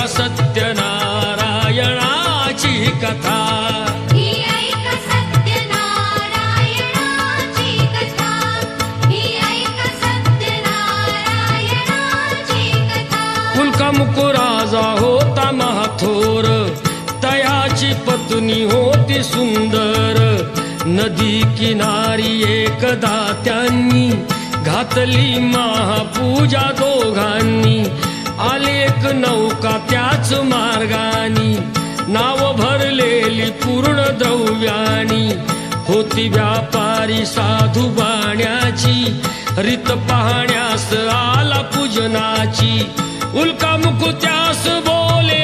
सत्यनारायणाची कथा, ही ऐक सत्यनारायणाची कथा, ही ऐक सत्यनारायणाची कथा. उल्कामुक राजा होता महाथोर, तयाची पत्नी होती सुंदर. नदी किनारी एकदा त्यांनी घातली महापूजा दोघांनी. आली एक नौका त्याच मार्गानी, नाव भरलेली पूर्ण द्रव्यानी. होती व्यापारी साधू बाण्याची, रीत पाहण्यास आला पूजनाची. उल्कामुक त्यास बोले